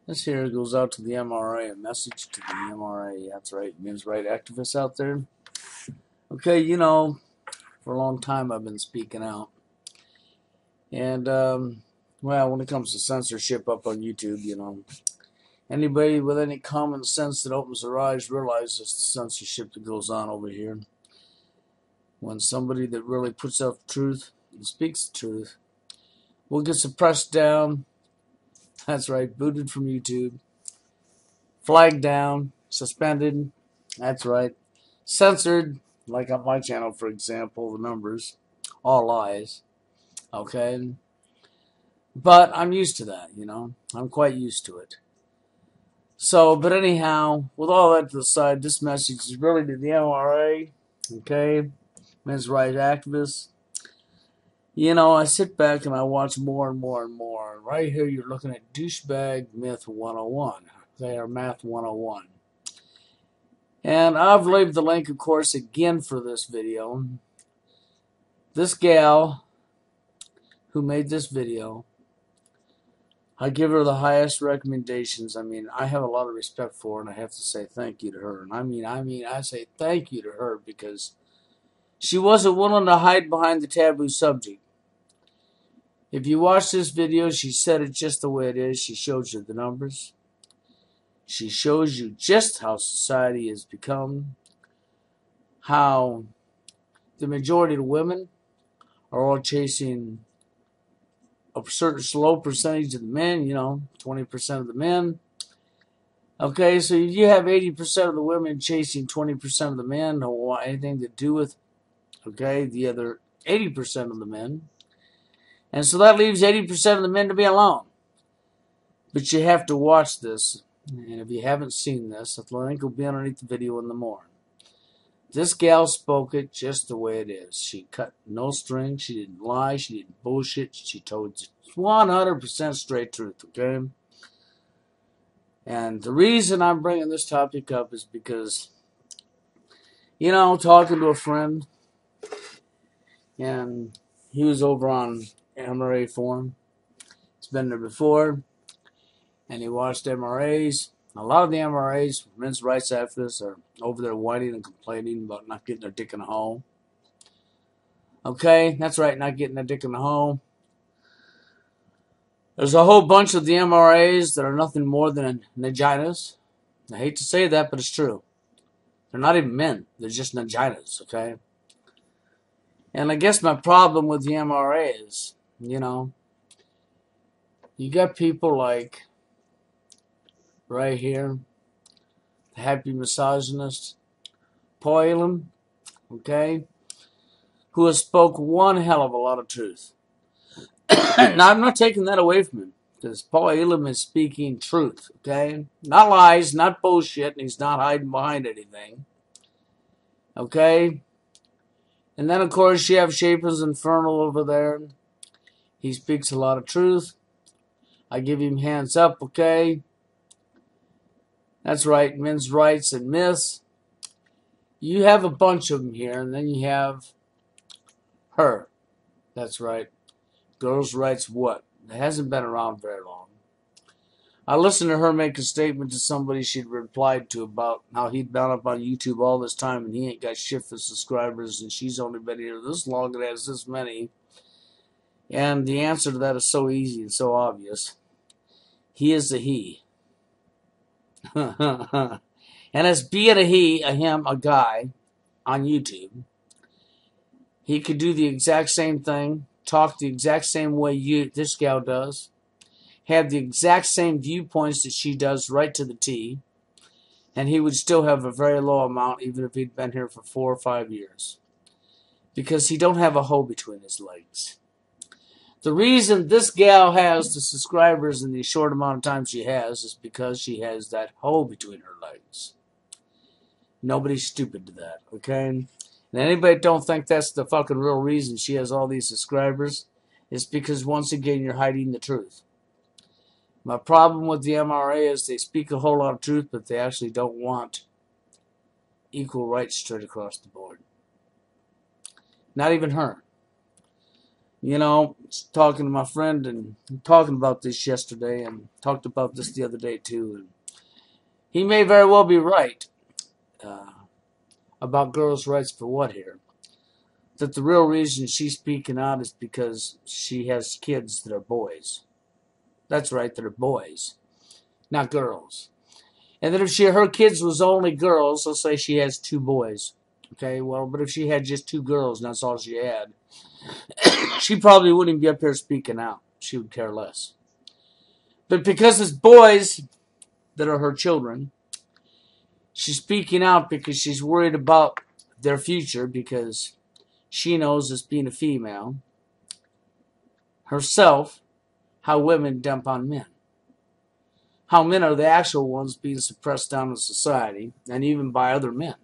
This here goes out to the MRA, a message to the MRA. That's right, men's right activists out there. Okay, for a long time I've been speaking out. And, well, when it comes to censorship up on YouTube, anybody with any common sense that opens their eyes realizes the censorship that goes on over here. When somebody that really puts out the truth and speaks the truth will get suppressed down. That's right, booted from YouTube, flagged down, suspended. That's right, censored, like on my channel, for example, the numbers, all lies. Okay, but I'm used to that, I'm quite used to it. So, but anyhow, with all that to the side, this message is really to the MRA, okay, men's rights activists. I sit back and I watch more and more and more. Right here, you're looking at Douchebag Myth 101. They are Math 101. And I've leave the link, of course, again for this video. This gal who made this video, I give her the highest recommendations. I have a lot of respect for her, and I have to say thank you to her. And I say thank you to her because she wasn't willing to hide behind the taboo subject. If you watch this video, she said it just the way it is. She shows you the numbers. She shows you just how society has become, how the majority of women are all chasing a certain slow percentage of the men, 20% of the men. Okay, so you have 80% of the women chasing 20% of the men, don't want anything to do with, the other 80% of the men. And so that leaves 80% of the men to be alone. But you have to watch this. And if you haven't seen this, the link will be underneath the video in the morning. This gal spoke it just the way it is. She cut no strings. She didn't lie. She didn't bullshit. She told 100% straight truth, okay? And the reason I'm bringing this topic up is because, talking to a friend, and he was over on MRA forum. He's been there before, and he watched MRAs. A lot of the MRAs, men's rights activists, are over there whining and complaining about not getting their dick in a hole. Okay, that's right, not getting their dick in the hole. There's a whole bunch of the MRAs that are nothing more than vaginas. I hate to say that, but it's true. They're not even men. They're just vaginas, okay? And I guess my problem with the MRA is, you got people like right here, the happy misogynist, Paul Elam, okay, who has spoke one hell of a lot of truth. Now, I'm not taking that away from him, because Paul Elam is speaking truth, okay? Not lies, not bullshit, and he's not hiding behind anything, okay? And then, of course, you have Shaper's Infernal over there. He speaks a lot of truth. I give him hands up, okay? That's right, men's rights and myths. You have a bunch of them here, and then you have her. That's right. Girls' rights what? It hasn't been around very long. I listened to her make a statement to somebody she'd replied to about how he'd been up on YouTube all this time and he ain't got shit for subscribers and she's only been here this long and has this many. And the answer to that is so easy and so obvious. He is a he. And as being a he, a him, a guy on YouTube, he could do the exact same thing, talk the exact same way this gal does, have the exact same viewpoints that she does right to the T, and he would still have a very low amount even if he'd been here for 4 or 5 years. Because he don't have a hole between his legs. The reason this gal has the subscribers in the short amount of time she has is because she has that hole between her legs. Nobody's stupid to that, okay? And anybody that don't think that's the fucking real reason she has all these subscribers, it's because, once again, you're hiding the truth. My problem with the MRA is they speak a whole lot of truth, but they actually don't want equal rights straight across the board. Not even her. You know, talking to my friend and talking about this yesterday and talked about this the other day too. And he may very well be right uh, about girls' rights for what here. That the real reason she's speaking out is because she has kids that are boys. That's right, that are boys, not girls. And that if her kids was only girls, let's say she has 2 boys. Okay, well, but if she had just 2 girls and that's all she had, she probably wouldn't be up here speaking out. She would care less. But because it's boys that are her children, she's speaking out because she's worried about their future, because she knows, as being a female herself, how women dump on men. How men are the actual ones being suppressed down in society, and even by other men.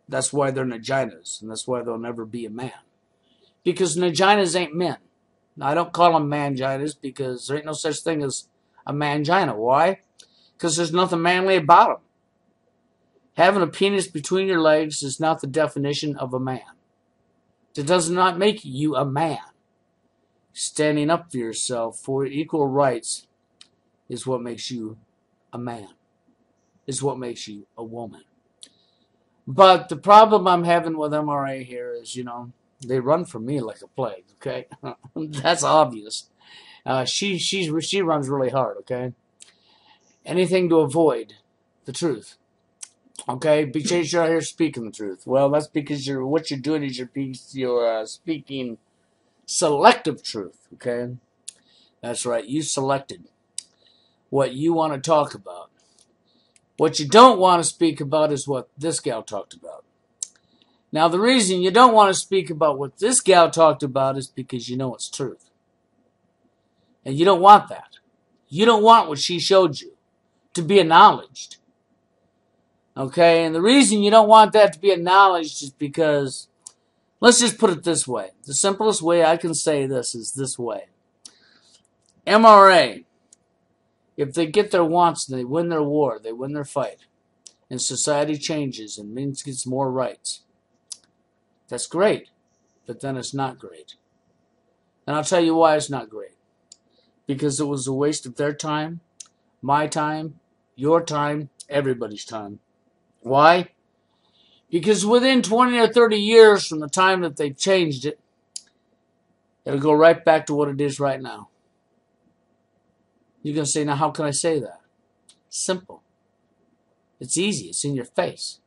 That's why they're vaginas, and that's why they'll never be a man. Because vaginas ain't men. Now, I don't call them manginas because there ain't no such thing as a mangina. Why? Because there's nothing manly about them. Having a penis between your legs is not the definition of a man. It does not make you a man. Standing up for yourself for equal rights is what makes you a man. Is what makes you a woman. But the problem I'm having with MRA here is, they run from me like a plague, okay? That's obvious. She runs really hard, okay? Anything to avoid the truth, okay? Because you're out here speaking the truth. Well, that's because what you're doing is you're speaking selective truth, okay? That's right, you selected what you want to talk about. What you don't want to speak about is what this gal talked about. Now, the reason you don't want to speak about what this gal talked about is because you know it's truth. And you don't want that. You don't want what she showed you to be acknowledged. Okay? And the reason you don't want that to be acknowledged is because, let's just put it this way. The simplest way I can say this is this way. MRA, if they get their wants and they win their war, they win their fight, and society changes and men gets more rights, that's great, but then it's not great. And I'll tell you why it's not great. Because it was a waste of their time, my time, your time, everybody's time. Why? Because within 20 or 30 years from the time that they've changed it, it'll go right back to what it is right now. You're going to say, now how can I say that? Simple. It's easy. It's in your face.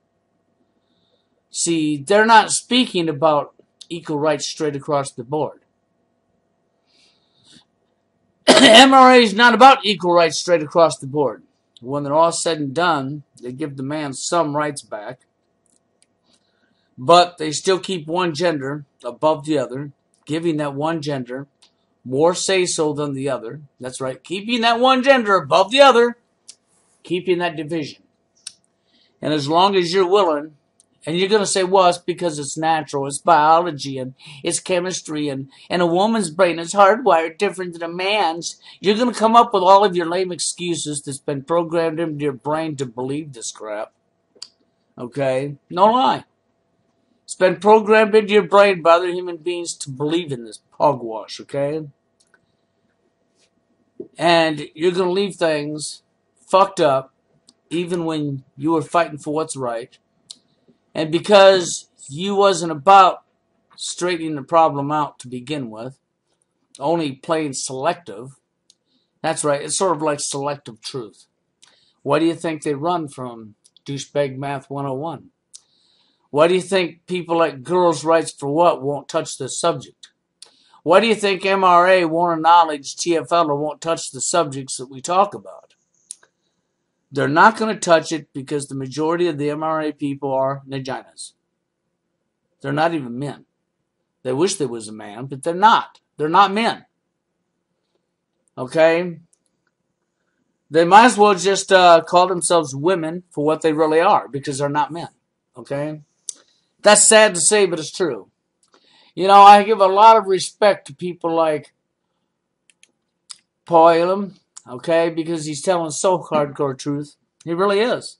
See, they're not speaking about equal rights straight across the board. MRA is not about equal rights straight across the board. When they're all said and done, they give the man some rights back, but they still keep one gender above the other, giving that one gender more say-so than the other. That's right, keeping that one gender above the other, keeping that division. And as long as you're willing, and you're going to say, well, it's because it's natural, it's biology, and it's chemistry, and a woman's brain is hardwired different than a man's, you're going to come up with all of your lame excuses that's been programmed into your brain to believe this crap. Okay? No lie. It's been programmed into your brain by other human beings to believe in this hogwash, okay? And you're going to leave things fucked up even when you were fighting for what's right. And because you wasn't about straightening the problem out to begin with, only playing selective, that's right, it's sort of like selective truth. Why do you think they run from Douchebag Math 101? Why do you think people like Girls' Rights for What won't touch this subject? Why do you think MRA won't acknowledge TFL or won't touch the subjects that we talk about? They're not going to touch it because the majority of the MRA people are vaginas. They're not even men. They wish they was a man, but they're not. They're not men. Okay? They might as well just call themselves women for what they really are, because they're not men. Okay? That's sad to say, but it's true. I give a lot of respect to people like Paul Elam, okay, because he's telling so hardcore truth. He really is.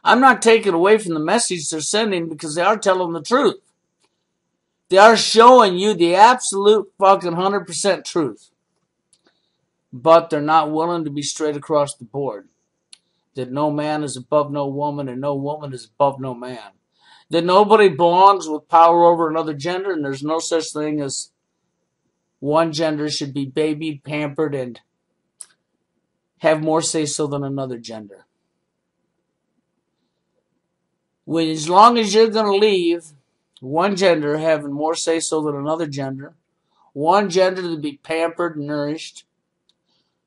I'm not taking away from the message they're sending because they are telling the truth. They are showing you the absolute fucking 100% truth. But they're not willing to be straight across the board. That no man is above no woman and no woman is above no man. That nobody belongs with power over another gender, and there's no such thing as one gender should be babied, pampered, and have more say-so than another gender. As long as you're going to leave one gender having more say-so than another gender, one gender to be pampered and nourished,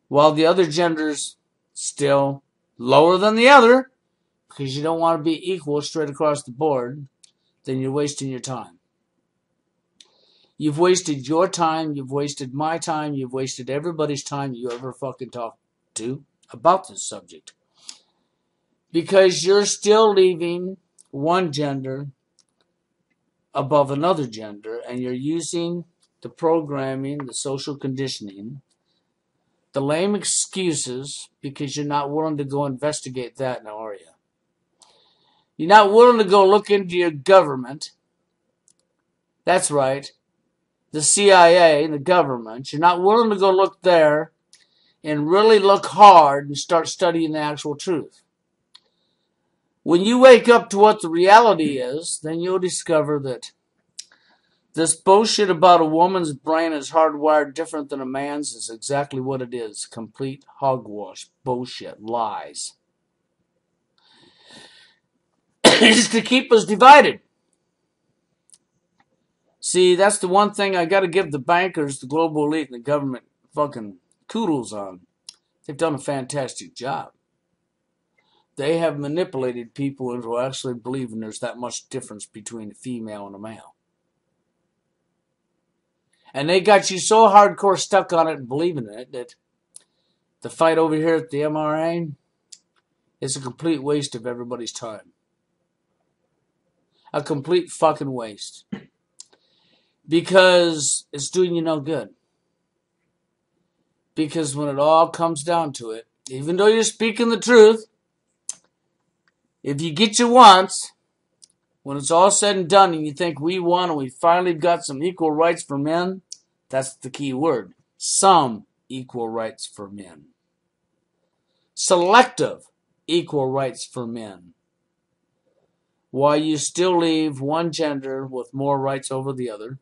while the other gender's still lower than the other, because you don't want to be equal straight across the board, then you're wasting your time. You've wasted your time, you've wasted my time, you've wasted everybody's time you ever fucking talked to about this subject. Because you're still leaving one gender above another gender, and you're using the programming, the social conditioning, the lame excuses, because you're not willing to go investigate that now, are you? You're not willing to go look into your government. That's right. The CIA, the government. You're not willing to go look there and really look hard and start studying the actual truth. When you wake up to what the reality is, then you'll discover that this bullshit about a woman's brain is hardwired different than a man's is exactly what it is. Complete hogwash, bullshit, lies. It's to keep us divided. See, that's the one thing I got to give the bankers, the global elite, and the government fucking kudos on. They've done a fantastic job. They have manipulated people into actually believing there's that much difference between a female and a male. And they got you so hardcore stuck on it and believing in it that the fight over here at the MRA is a complete waste of everybody's time. A complete fucking waste. Because it's doing you no good. Because when it all comes down to it, even though you're speaking the truth, if you get you once, when it's all said and done and you think we won and we finally got some equal rights for men, that's the key word. Some equal rights for men. Selective equal rights for men. While you still leave one gender with more rights over the other.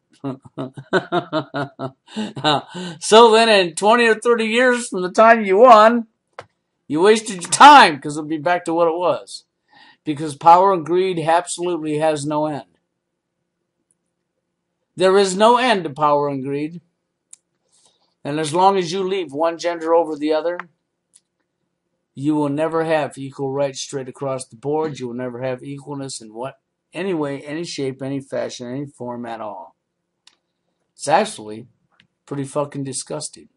So then in 20 or 30 years from the time you won, you wasted your time because it'll be back to what it was. Because power and greed absolutely has no end. There is no end to power and greed. And as long as you leave one gender over the other, you will never have equal rights straight across the board. You will never have equalness in any way, any shape, any fashion, any form at all. It's actually pretty fucking disgusting.